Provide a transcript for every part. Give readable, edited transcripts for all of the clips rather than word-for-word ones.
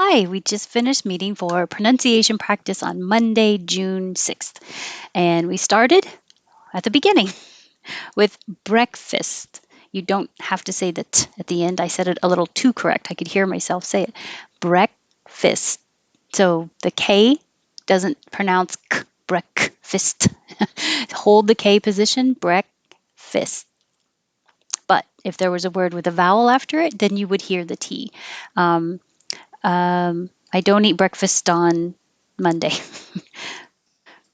Hi, we just finished meeting for pronunciation practice on Monday, June 6th. And we started at the beginning with breakfast. You don't have to say the t at the end. I said it a little too correct. I could hear myself say it. Breakfast. So the K doesn't pronounce k, breakfast. Hold the K position, breakfast. But if there was a word with a vowel after it, then you would hear the T. Um, I don't eat breakfast on Monday.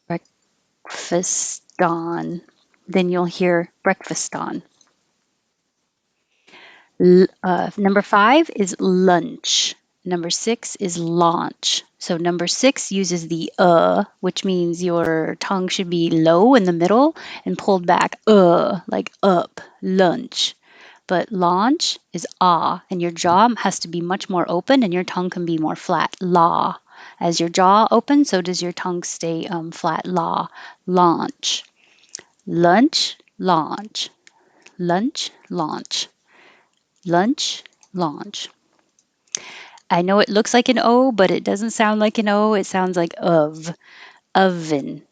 Breakfast on. Then you'll hear breakfast on. Number 5 is lunch. Number 6 is launch. So number 6 uses the which means your tongue should be low in the middle and pulled back, like up, lunch. But launch is ah, and your jaw has to be much more open and your tongue can be more flat, la. As your jaw opens, so does your tongue stay flat, la. Launch. Lunch, launch. Lunch, launch. Lunch, launch. I know it looks like an O, but it doesn't sound like an O. It sounds like of, oven,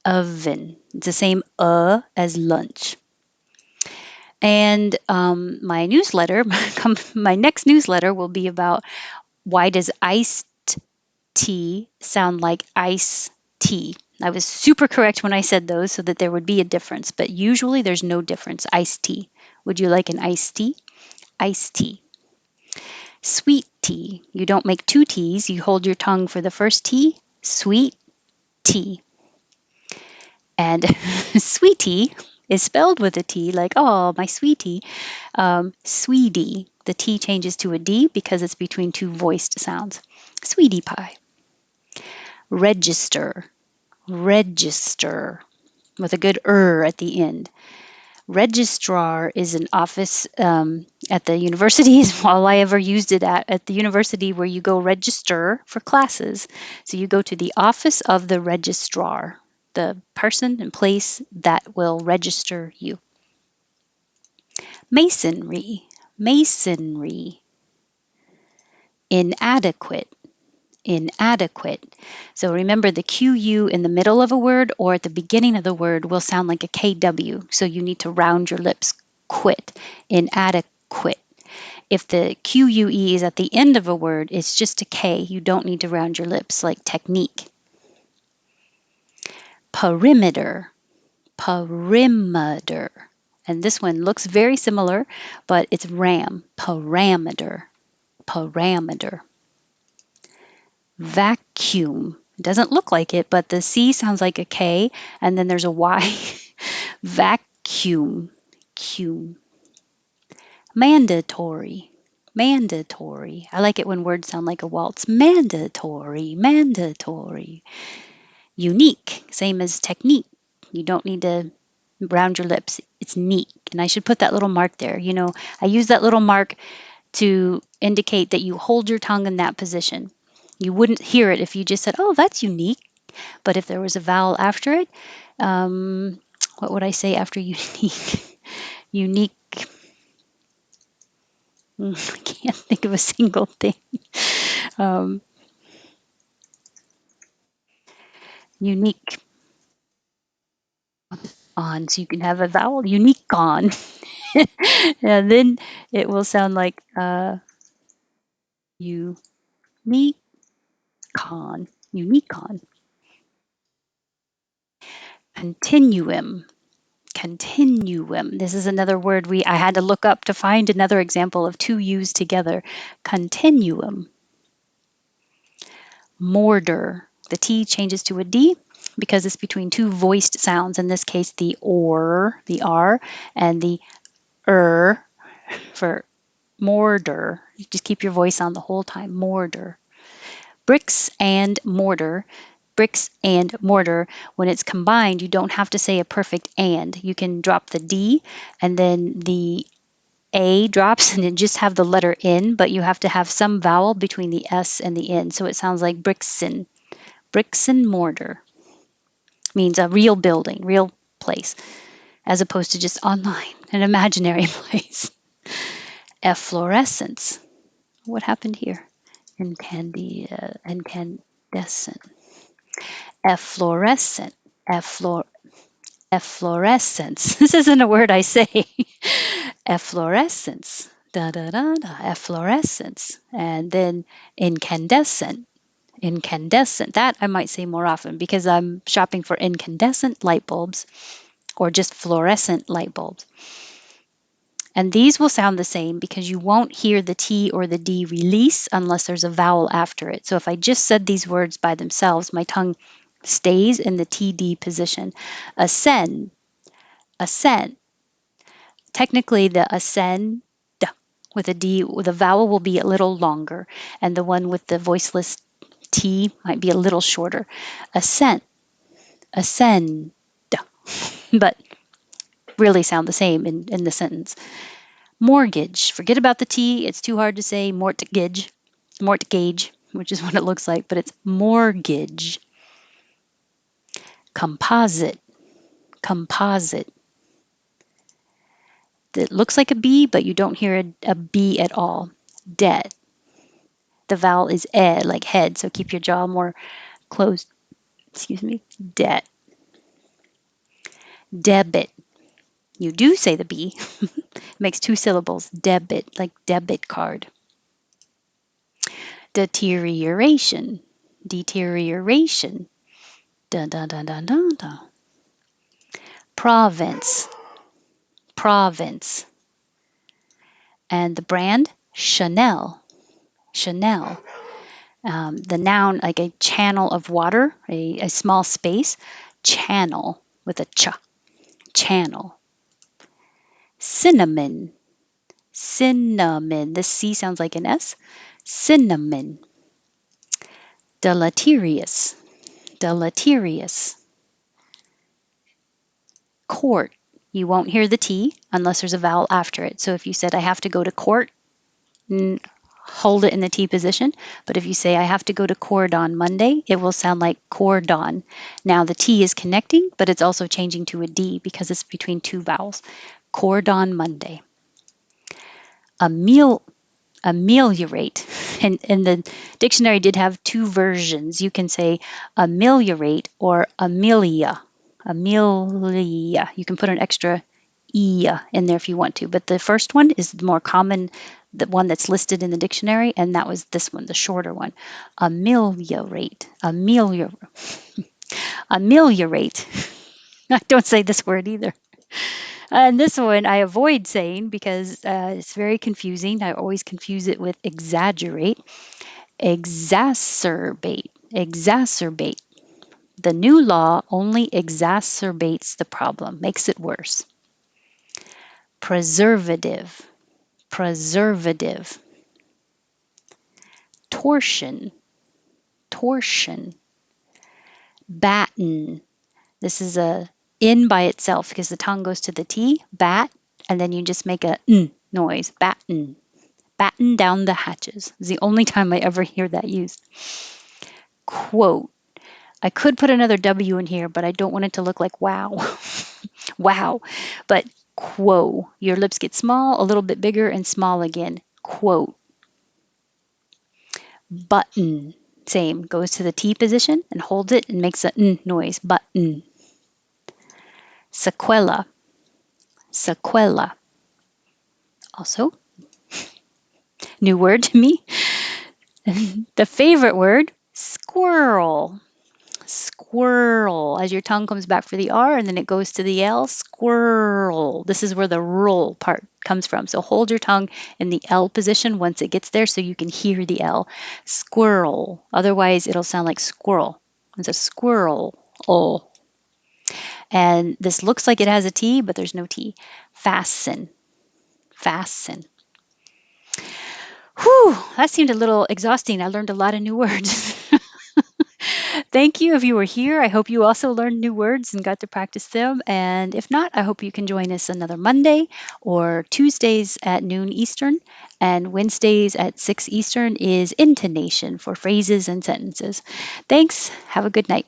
oven. It's the same as lunch. And my newsletter, my next newsletter will be about why does iced tea sound like ice tea. I was super correct when I said those so that there would be a difference, but usually there's no difference. Iced tea. Would you like an iced tea? Iced tea. Sweet tea. You don't make two T's. You hold your tongue for the first T. Sweet tea. And sweetie is spelled with a T, like, oh, my sweetie. Sweetie. The T changes to a D because it's between two voiced sounds. Sweetie pie. Register. Register. With a good at the end. Registrar is an office at the universities. All I ever used it at the university where you go register for classes. So you go to the office of the registrar, the person and place that will register you. Masonry, masonry. Inadequate, inadequate. So remember the QU in the middle of a word or at the beginning of the word will sound like a KW. So you need to round your lips. Quit, inadequate. If the QUE is at the end of a word, it's just a K. You don't need to round your lips like technique. Perimeter, perimeter. And this one looks very similar, but it's RAM, parameter, parameter. Vacuum. It doesn't look like it, but the C sounds like a K, and then there's a Y. Vacuum, cume. Mandatory, mandatory. I like it when words sound like a waltz. Mandatory, mandatory. Unique, same as technique. You don't need to round your lips. It's neat. And I should put that little mark there. You know, I use that little mark to indicate that you hold your tongue in that position. You wouldn't hear it if you just said, oh, that's unique. But if there was a vowel after it, what would I say after unique? Unique. I can't think of a single thing. Um, unique on. So you can have a vowel unique on. And then it will sound like unique con. Unique on. Continuum. Continuum. This is another word I had to look up to find another example of two U's together. Continuum. Mortar. The T changes to a D because it's between two voiced sounds. In this case, the or, the R, and the for mortar. You just keep your voice on the whole time. Mortar. Bricks and mortar. Bricks and mortar. When it's combined, you don't have to say a perfect and. You can drop the D and then the A drops and then just have the letter N, but you have to have some vowel between the S and the N. So it sounds like bricksin. Bricks and mortar means a real building, real place, as opposed to just online, an imaginary place. Efflorescence. What happened here? incandescent, efflorescent, efflor, efflorescence. This isn't a word I say. Efflorescence, da da da da, efflorescence, and then incandescent. Incandescent. That I might say more often because I'm shopping for incandescent light bulbs or just fluorescent light bulbs. And these will sound the same because you won't hear the T or the D release unless there's a vowel after it. So if I just said these words by themselves, my tongue stays in the TD position. Ascend, ascend. Technically, the ascend with a D, the vowel will be a little longer, and the one with the voiceless T might be a little shorter. Ascend, ascend, but really sound the same in the sentence. Mortgage. Forget about the T. It's too hard to say. Mortgage. Mortgage, which is what it looks like, but it's mortgage. Composite. Composite. It looks like a B, but you don't hear a B at all. Debt. The vowel is like head, so keep your jaw more closed. Excuse me. Debt. Debit. You do say the B. It makes two syllables. Debit, like debit card. Deterioration. Deterioration. Dun dun dun dun dun dun. Province. Province. And the brand, Chanel. Chanel. The noun, like a channel of water, a small space. Channel with a ch. Channel. Cinnamon. Cinnamon. The C sounds like an S. Cinnamon. Deleterious. Deleterious. Court. You won't hear the T unless there's a vowel after it. So if you said, I have to go to court, hold it in the T position. But if you say, I have to go to court on Monday, it will sound like cordon. Now the T is connecting, but it's also changing to a D because it's between two vowels. Cordon Monday. Amel ameliorate. And the dictionary did have two versions. You can say ameliorate or amelia. Amelia. You can put an extra E in there if you want to. But the first one is the more common, the one that's listed in the dictionary, and that was this one, the shorter one. Ameliorate. Ameliorate. I don't say this word either. And this one I avoid saying because it's very confusing. I always confuse it with exaggerate. Exacerbate. Exacerbate. The new law only exacerbates the problem, makes it worse. Preservative. Preservative. Torsion. Torsion. Batten. This is a in by itself because the tongue goes to the T, bat, and then you just make a n noise. Batten. Batten down the hatches. Is the only time I ever hear that used. Quote. I could put another W in here, but I don't want it to look like wow. Wow. But quo. Your lips get small, a little bit bigger, and small again. Quote. Button. Same. Goes to the T position and holds it and makes a n noise. Button. Sequela. Sequela. Also, new word to me. The favorite word, squirrel. Squirrel. As your tongue comes back for the R and then it goes to the L, squirrel. This is where the roll part comes from. So hold your tongue in the L position once it gets there so you can hear the L. Squirrel. Otherwise, it'll sound like squirrel. It's a squirrel. Oh. And this looks like it has a T, but there's no T. Fasten. Fasten. Whew, that seemed a little exhausting. I learned a lot of new words. Thank you if you were here. I hope you also learned new words and got to practice them. And if not, I hope you can join us another Monday or Tuesdays at noon Eastern. And Wednesdays at 6 Eastern is intonation for phrases and sentences. Thanks. Have a good night.